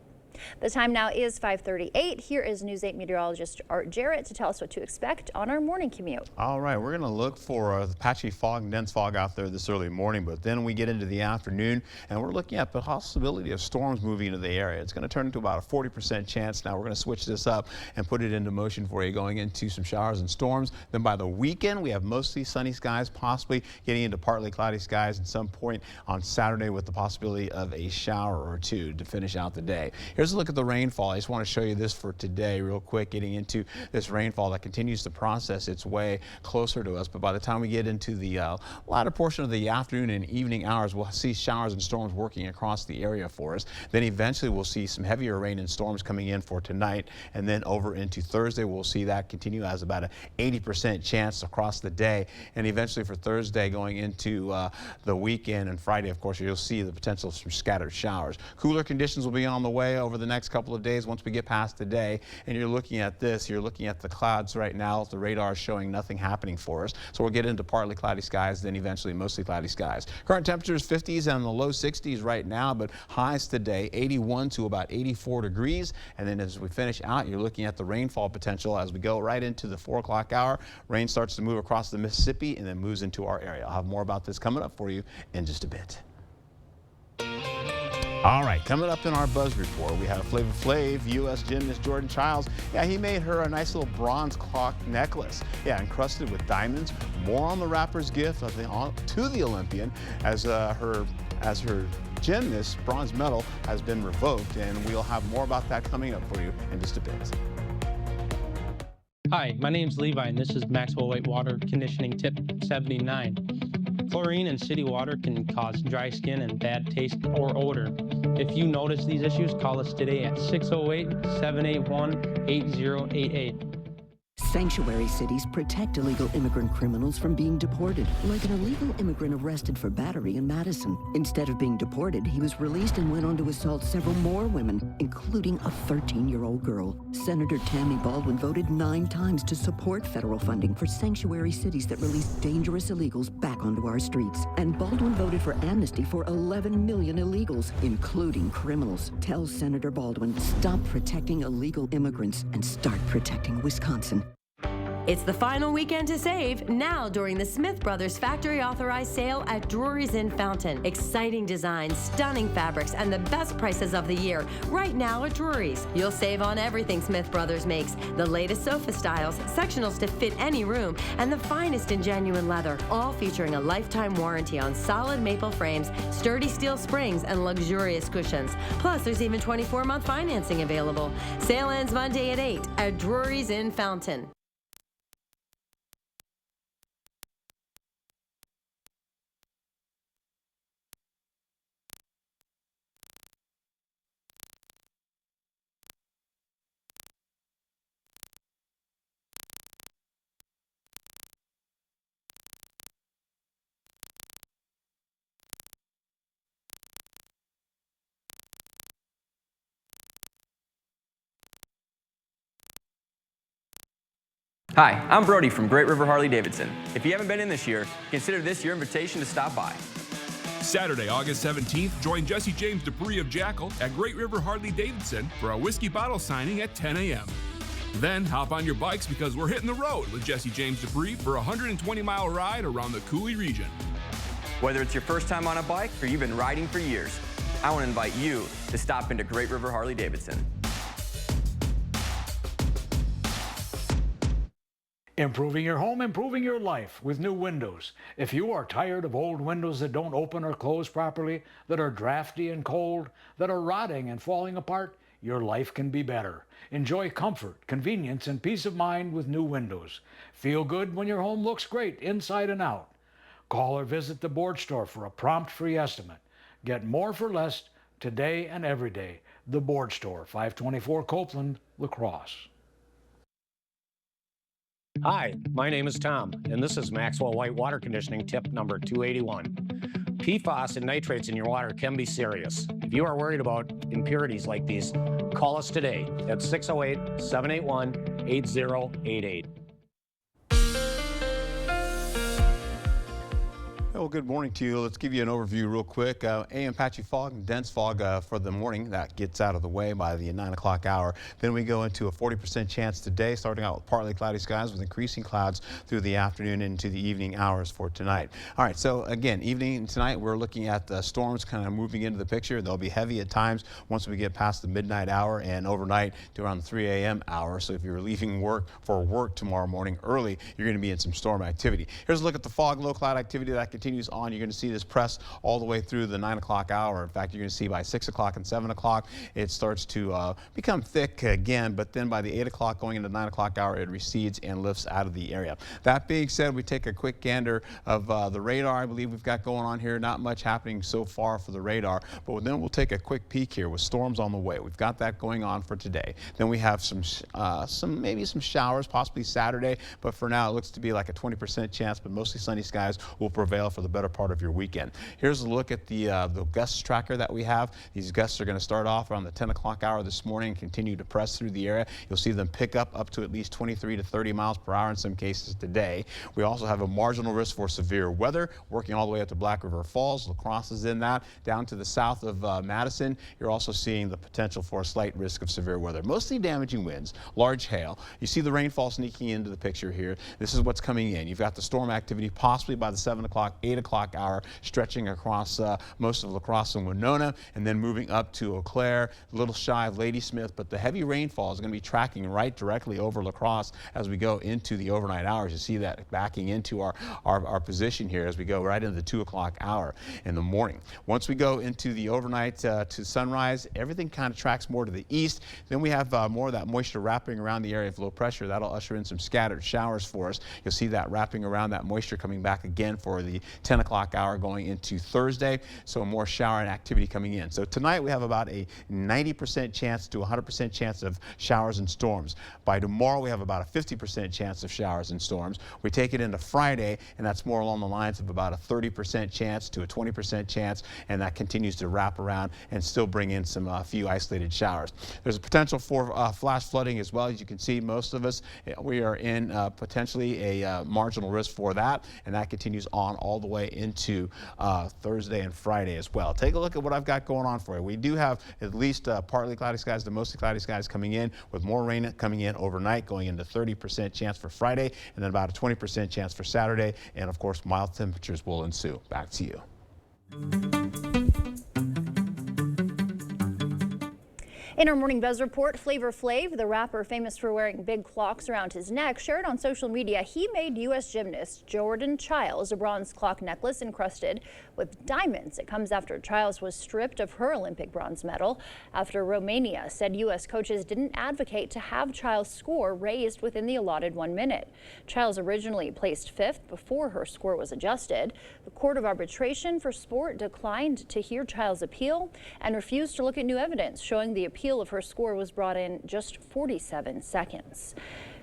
The time now is 5:38. Here is News 8 meteorologist Art Jarrett to tell us what to expect on our morning commute. All right, we're going to look for patchy fog, dense fog out there this early morning, but then we get into the afternoon and we're looking at the possibility of storms moving into the area. It's going to turn into about a 40% chance. Now we're going to switch this up and put it into motion for you, going into some showers and storms. Then by the weekend, we have mostly sunny skies, possibly getting into partly cloudy skies at some point on Saturday with the possibility of a shower or 2 to finish out the day. Here's a look at the rainfall. I just want to show you this for today real quick, getting into this rainfall that continues to process its way closer to us. But by the time we get into the latter portion of the afternoon and evening hours, we'll see showers and storms working across the area for us. Then eventually we'll see some heavier rain and storms coming in for tonight. And then over into Thursday, we'll see that continue as about an 80% chance across the day. And eventually for Thursday going into the weekend and Friday, of course, you'll see the potential of some scattered showers. Cooler conditions will be on the way over over the next couple of days once we get past today. And you're looking at this, you're looking at the clouds right now. The radar is showing nothing happening for us. So we'll get into partly cloudy skies, then eventually mostly cloudy skies. Current temperatures 50s and the low 60s right now, but highs today 81 to about 84 degrees. And then as we finish out, you're looking at the rainfall potential as we go right into the 4 o'clock hour. Rain starts to move across the Mississippi and then moves into our area. I'll have more about this coming up for you in just a bit. All right, coming up in our Buzz Report, we have Flavor Flav, U.S. gymnast Jordan Childs. Yeah, he made her a nice little bronze clock necklace. Yeah, encrusted with diamonds. More on the rapper's gift to the Olympian as her gymnast bronze medal has been revoked, and we'll have more about that coming up for you in just a bit. Hi, my name's Levi, and this is Maxwell Whitewater Conditioning Tip 79. Chlorine in city water can cause dry skin and bad taste or odor. If you notice these issues, call us today at 608-781-8088. Sanctuary cities protect illegal immigrant criminals from being deported, like an illegal immigrant arrested for battery in Madison. Instead of being deported, he was released and went on to assault several more women, including a 13-year-old girl. Senator Tammy Baldwin voted 9 times to support federal funding for sanctuary cities that release dangerous illegals back onto our streets. And Baldwin voted for amnesty for 11 million illegals, including criminals. Tell Senator Baldwin, stop protecting illegal immigrants and start protecting Wisconsin. It's the final weekend to save, now during the Smith Brothers Factory Authorized Sale at Drury's in Fountain. Exciting designs, stunning fabrics, and the best prices of the year, right now at Drury's. You'll save on everything Smith Brothers makes, the latest sofa styles, sectionals to fit any room, and the finest in genuine leather, all featuring a lifetime warranty on solid maple frames, sturdy steel springs, and luxurious cushions. Plus, there's even 24-month financing available. Sale ends Monday at 8 at Drury's in Fountain. Hi, I'm Brody from Great River Harley-Davidson. If you haven't been in this year, consider this your invitation to stop by. Saturday, August 17th, join Jesse James Dupree of Jackal at Great River Harley-Davidson for a whiskey bottle signing at 10 a.m. Then hop on your bikes because we're hitting the road with Jesse James Dupree for a 120-mile ride around the Cooley region. Whether it's your first time on a bike or you've been riding for years, I want to invite you to stop into Great River Harley-Davidson. Improving your home, improving your life with new windows. If you are tired of old windows that don't open or close properly, that are drafty and cold, that are rotting and falling apart, your life can be better. Enjoy comfort, convenience, and peace of mind with new windows. Feel good when your home looks great inside and out. Call or visit the board store for a prompt free estimate. Get more for less today and every day. The Board Store, 524 Copeland, La Crosse. Hi, my name is Tom, and this is Maxwell Whitewater Conditioning tip number 281. PFAS and nitrates in your water can be serious. If you are worried about impurities like these, call us today at 608-781-8088. Well, good morning to you. Let's give you an overview real quick. AM patchy fog and dense fog for the morning. That gets out of the way by the 9 o'clock hour. Then we go into a 40% chance today, starting out with partly cloudy skies with increasing clouds through the afternoon into the evening hours for tonight. All right, so again, evening tonight, we're looking at the storms kind of moving into the picture. They'll be heavy at times once we get past the midnight hour and overnight to around the 3 a.m. hour. So if you're leaving work tomorrow morning early, you're going to be in some storm activity. Here's a look at the fog, low cloud activity that continues on. You're going to see this press all the way through the 9 o'clock hour. In fact, you're going to see by 6 o'clock and 7 o'clock, it starts to become thick again, but then by the 8 o'clock going into 9 o'clock hour, it recedes and lifts out of the area. That being said, we take a quick gander of the radar. I believe we've got going on here. Not much happening so far for the radar, but then we'll take a quick peek here with storms on the way. We've got that going on for today. Then we have maybe some showers, possibly Saturday, but for now it looks to be like a 20% chance, but mostly sunny skies will prevail for for the better part of your weekend. Here's a look at the gust tracker that we have. These gusts are going to start off around the 10 o'clock hour this morning and continue to press through the area. You'll see them pick up to at least 23 to 30 miles per hour in some cases today. We also have a marginal risk for severe weather working all the way up to Black River Falls. La Crosse is in that. Down to the south of Madison, you're also seeing the potential for a slight risk of severe weather. Mostly damaging winds, large hail. You see the rainfall sneaking into the picture here. This is what's coming in. You've got the storm activity possibly by the 7 o'clock, 8 o'clock hour, stretching across most of La Crosse and Winona, and then moving up to Eau Claire, a little shy of Ladysmith. But the heavy rainfall is going to be tracking right directly over La Crosse as we go into the overnight hours. You see that backing into our position here as we go right into the 2 o'clock hour in the morning. Once we go into the overnight to sunrise, everything kind of tracks more to the east. Then we have more of that moisture wrapping around the area of low pressure. That'll usher in some scattered showers for us. You'll see that wrapping around, that moisture coming back again for the 10 o'clock hour going into Thursday. So more shower and activity coming in. So tonight we have about a 90% chance to 100% chance of showers and storms. By tomorrow we have about a 50% chance of showers and storms. We take it into Friday, and that's more along the lines of about a 30% chance to a 20% chance, and that continues to wrap around and still bring in some few isolated showers. There's a potential for flash flooding as well. As you can see, most of us, we are in potentially a marginal risk for that, and that continues on all the way into Thursday and Friday as well. Take a look at what I've got going on for you. We do have at least partly cloudy skies to mostly cloudy skies coming in, with more rain coming in overnight, going into 30% chance for Friday, and then about a 20% chance for Saturday, and of course mild temperatures will ensue. Back to you. In our Morning Buzz report, Flavor Flav, the rapper famous for wearing big clocks around his neck, shared on social media he made U.S. gymnast Jordan Chiles a bronze clock necklace encrusted with diamonds. It comes after Chiles was stripped of her Olympic bronze medal after Romania said U.S. coaches didn't advocate to have Chiles' score raised within the allotted 1 minute. Chiles originally placed 5th before her score was adjusted. The Court of Arbitration for Sport declined to hear Chiles' appeal and refused to look at new evidence showing the appeal of her score was brought in just 47 seconds.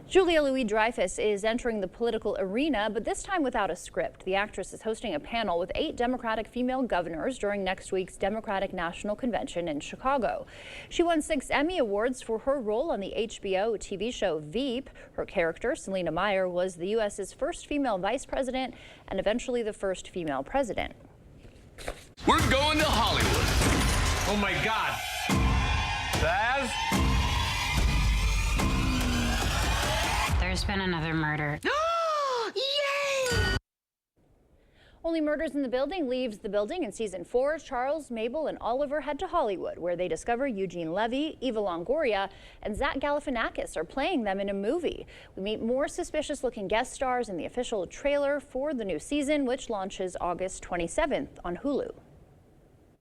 Julia Louis-Dreyfus is entering the political arena, but this time without a script. The actress is hosting a panel with 8 Democratic female governors during next week's Democratic National Convention in Chicago. She won 6 Emmy Awards for her role on the HBO TV show Veep. Her character, Selena Meyer, was the U.S.'s first female vice president and eventually the first female president. We're going to Hollywood. Oh my God. Saz? There's been another murder. Yay! Only Murders in the Building leaves the building in season 4. Charles, Mabel, and Oliver head to Hollywood, where they discover Eugene Levy, Eva Longoria, and Zach Galifianakis are playing them in a movie. We meet more suspicious-looking guest stars in the official trailer for the new season, which launches August 27th on Hulu.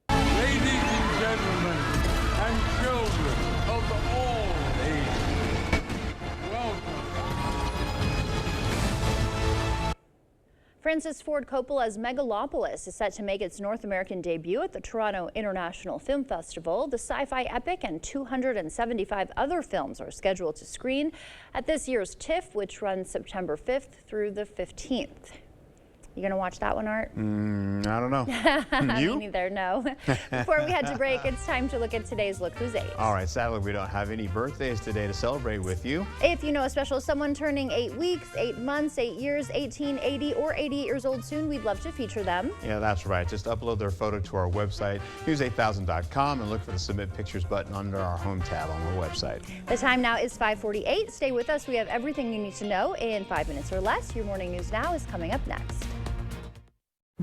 Ladies and gentlemen, and children of all ages, welcome. Francis Ford Coppola's Megalopolis is set to make its North American debut at the Toronto International Film Festival. The sci-fi epic and 275 other films are scheduled to screen at this year's TIFF, which runs September 5th through the 15th. You gonna watch that one, Art? I don't know. You? Me neither, no. Before we head to break, it's time to look at today's Look Who's 8. All right, sadly we don't have any birthdays today to celebrate with you. If you know a special someone turning 8 weeks, 8 months, 8 years, 18, 80, or 88 years old soon, we'd love to feature them. Yeah, that's right. Just upload their photo to our website, news8000.com, and look for the Submit Pictures button under our Home tab on our website. The time now is 5:48. Stay with us. We have everything you need to know in 5 minutes or less. Your Morning News Now is coming up next.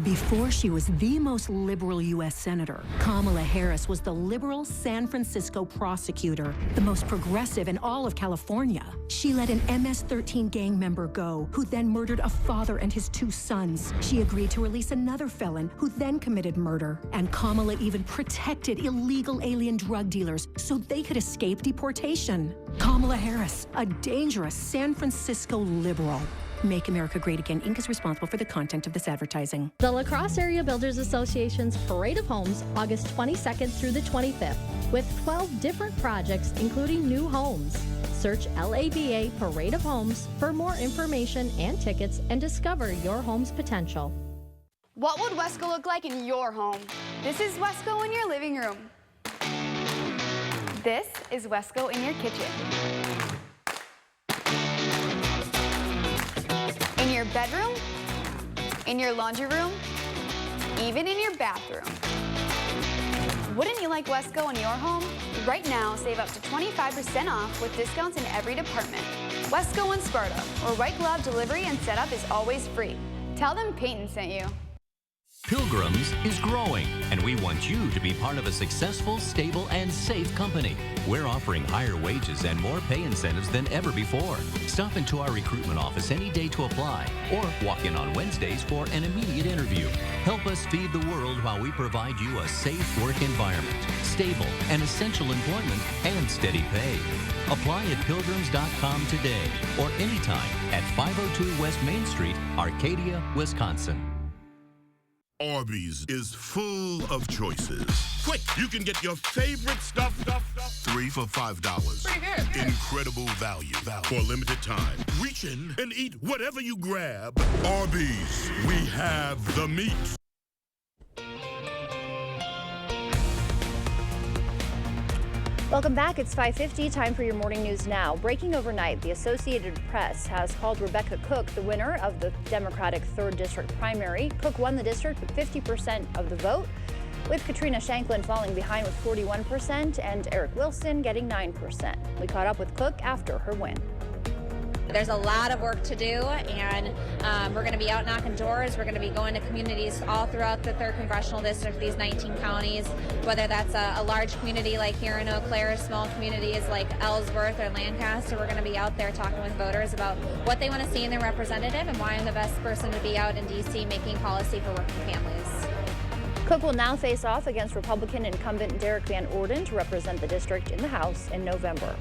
Before she was the most liberal U.S. Senator, Kamala Harris was the liberal San Francisco prosecutor, the most progressive in all of California. She let an MS-13 gang member go, who then murdered a father and his 2 sons. She agreed to release another felon, who then committed murder. And Kamala even protected illegal alien drug dealers so they could escape deportation. Kamala Harris, a dangerous San Francisco liberal. Make America Great Again, Inc. is responsible for the content of this advertising. The La Crosse Area Builders Association's Parade of Homes, August 22nd through the 25th, with 12 different projects, including new homes. Search LABA Parade of Homes for more information and tickets and discover your home's potential. What would Wesco look like in your home? This is Wesco in your living room. This is Wesco in your kitchen. In your bedroom, in your laundry room, even in your bathroom. Wouldn't you like Wesco in your home? Right now, save up to 25% off with discounts in every department. Wesco in Sparta, where white glove delivery and setup is always free. Tell them Peyton sent you. Pilgrims is growing, and we want you to be part of a successful, stable, and safe company. We're offering higher wages and more pay incentives than ever before. Stop into our recruitment office any day to apply, or walk in on Wednesdays for an immediate interview. Help us feed the world while we provide you a safe work environment, stable and essential employment, and steady pay. Apply at pilgrims.com today or anytime at 502 West Main Street, Arcadia, Wisconsin. Arby's is full of choices. Quick, you can get your favorite stuff. 3 for $5. Pretty good. Incredible value. For a limited time. Reach in and eat whatever you grab. Arby's, we have the meat. Welcome back. It's 5:50. Time for your morning news now. Breaking overnight, the Associated Press has called Rebecca Cook the winner of the Democratic 3rd District primary. Cook won the district with 50% of the vote, with Katrina Shanklin falling behind with 41% and Eric Wilson getting 9%. We caught up with Cook after her win. There's a lot of work to do, and we're going to be out knocking doors. We're going to be going to communities all throughout the 3rd Congressional District, these 19 counties, whether that's a large community like here in Eau Claire, small communities like Ellsworth or Lancaster. We're going to be out there talking with voters about what they want to see in their representative and why I'm the best person to be out in D.C. making policy for working families. Cook will now face off against Republican incumbent Derek Van Orden to represent the district in the House in November.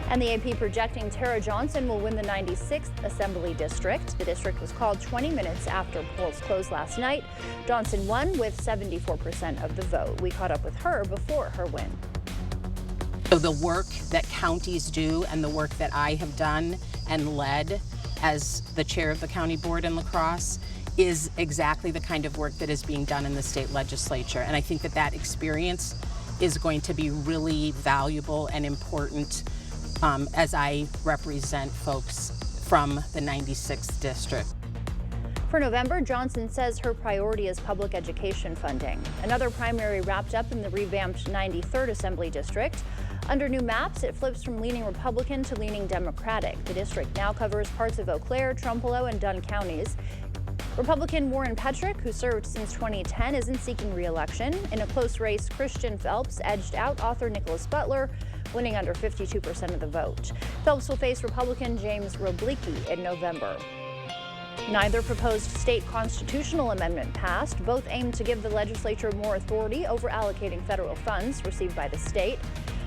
And the AP projecting Tara Johnson will win the 96th Assembly District. The district was called 20 minutes after polls closed last night. Johnson won with 74% of the vote. We caught up with her before her win. So the work that counties do and the work that I have done and led as the chair of the county board in La Crosse is exactly the kind of work that is being done in the state legislature. And I think that that experience is going to be really valuable and important as I represent folks from the 96th district. For November, Johnson says her priority is public education funding. Another primary wrapped up in the revamped 93rd Assembly District. Under new maps, it flips from leaning Republican to leaning Democratic. The district now covers parts of Eau Claire, Trempealeau, and Dunn counties. Republican Warren Petrick, who served since 2010, isn't seeking re-election. In a close race, Christian Phelps edged out author Nicholas Butler, winning under 52% of the vote. Phelps will face Republican James Roblicki in November. Neither proposed state constitutional amendment passed. Both aim to give the legislature more authority over allocating federal funds received by the state.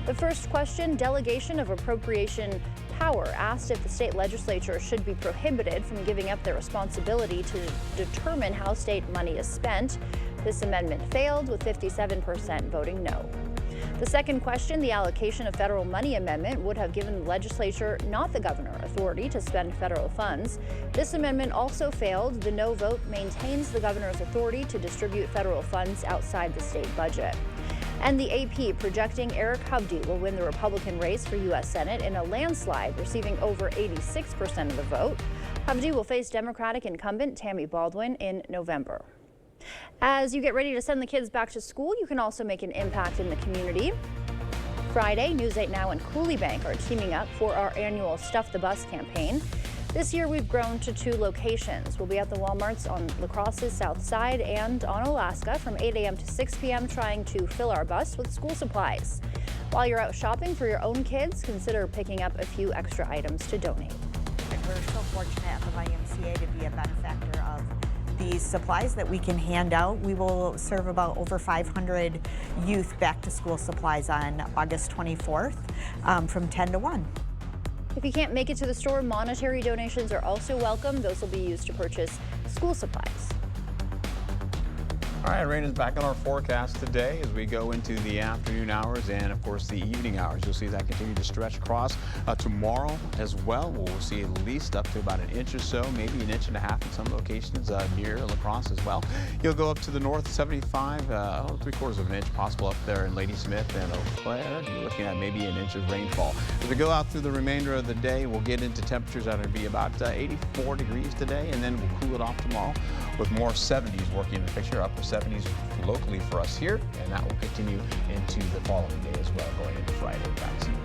The first question, delegation of appropriation power, asked if the state legislature should be prohibited from giving up their responsibility to determine how state money is spent. This amendment failed, with 57% voting no. The second question, the allocation of federal money amendment, would have given the legislature, not the governor, authority to spend federal funds. This amendment also failed. The no vote maintains the governor's authority to distribute federal funds outside the state budget. And the AP projecting Eric Hovde will win the Republican race for U.S. Senate in a landslide, receiving over 86% of the vote. Hovde will face Democratic incumbent Tammy Baldwin in November. As you get ready to send the kids back to school, you can also make an impact in the community. Friday, News 8 Now and Cooley Bank are teaming up for our annual Stuff the Bus campaign. This year, we've grown to 2 locations. We'll be at the Walmarts on La Crosse's south side and on Alaska from 8 a.m. to 6 p.m. trying to fill our bus with school supplies. While you're out shopping for your own kids, consider picking up a few extra items to donate. We're so fortunate at the YMCA to be a benefactor of these supplies that we can hand out. We will serve about over 500 youth back to school supplies on August 24th from 10 to 1. If you can't make it to the store, monetary donations are also welcome. Those will be used to purchase school supplies. All right, rain is back on our forecast today as we go into the afternoon hours and, of course, the evening hours. You'll see that continue to stretch across. Tomorrow as well, we'll see at least up to about an inch or so, maybe an inch and a half in some locations near La Crosse as well. You'll go up to the north, 75, 3/4 of an inch possible up there in Ladysmith and Eau Claire. You're looking at maybe an inch of rainfall. As we go out through the remainder of the day, we'll get into temperatures that will be about 84 degrees today, and then we'll cool it off tomorrow with more 70s working in the picture, upper 70s locally for us here, and that will continue into the following day as well, going into Friday. Back to you.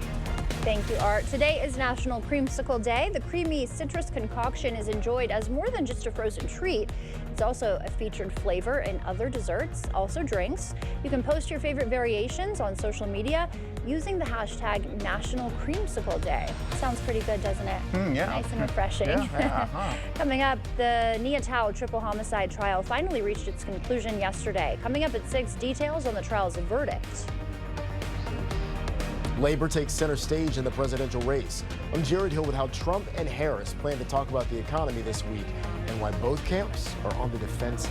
Thank you, Art. Today is National Creamsicle Day. The creamy citrus concoction is enjoyed as more than just a frozen treat. It's also a featured flavor in other desserts, also drinks. You can post your favorite variations on social media using the hashtag National Creamsicle Day. Sounds pretty good, doesn't it? Yeah. Nice and refreshing. Yeah. Coming up, the Nia Tao triple homicide trial finally reached its conclusion yesterday. Coming up at 6, details on the trial's verdict. Labor takes center stage in the presidential race. I'm Jared Hill with how Trump and Harris plan to talk about the economy this week and why both camps are on the defensive.